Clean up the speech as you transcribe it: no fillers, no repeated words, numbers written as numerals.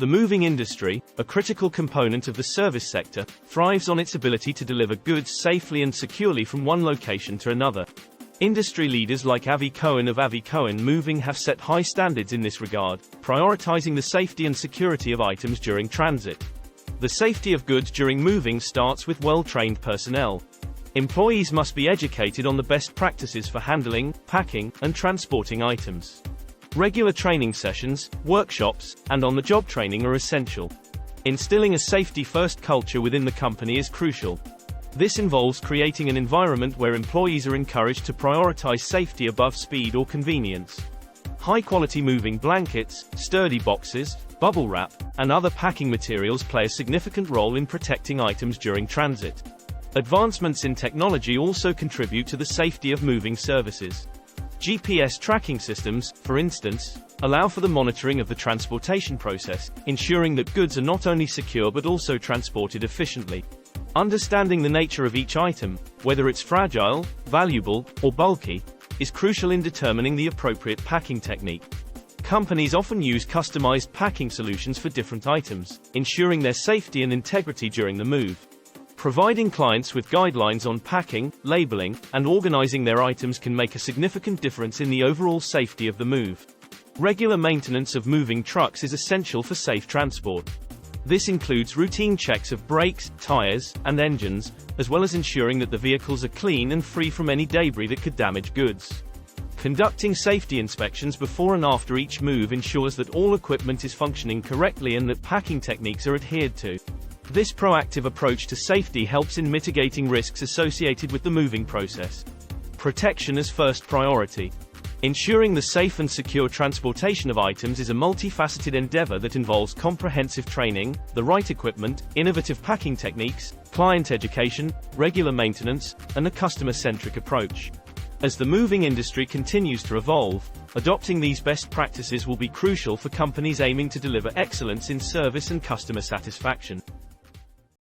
The moving industry, a critical component of the service sector, thrives on its ability to deliver goods safely and securely from one location to another. Industry leaders like Avi Cohen of Avi Cohen Moving have set high standards in this regard, prioritizing the safety and security of items during transit. The safety of goods during moving starts with well-trained personnel. Employees must be educated on the best practices for handling, packing, and transporting items. Regular training sessions, workshops, and on-the-job training are essential. Instilling a safety-first culture within the company is crucial. This involves creating an environment where employees are encouraged to prioritize safety above speed or convenience. High-quality moving blankets, sturdy boxes, bubble wrap, and other packing materials play a significant role in protecting items during transit. Advancements in technology also contribute to the safety of moving services. GPS tracking systems, for instance, allow for the monitoring of the transportation process, ensuring that goods are not only secure but also transported efficiently. Understanding the nature of each item, whether it's fragile, valuable, or bulky, is crucial in determining the appropriate packing technique. Companies often use customized packing solutions for different items, ensuring their safety and integrity during the move. Providing clients with guidelines on packing, labeling, and organizing their items can make a significant difference in the overall safety of the move. Regular maintenance of moving trucks is essential for safe transport. This includes routine checks of brakes, tires, and engines, as well as ensuring that the vehicles are clean and free from any debris that could damage goods. Conducting safety inspections before and after each move ensures that all equipment is functioning correctly and that packing techniques are adhered to. This proactive approach to safety helps in mitigating risks associated with the moving process. Protection is first priority. Ensuring the safe and secure transportation of items is a multifaceted endeavor that involves comprehensive training, the right equipment, innovative packing techniques, client education, regular maintenance, and a customer-centric approach. As the moving industry continues to evolve, adopting these best practices will be crucial for companies aiming to deliver excellence in service and customer satisfaction.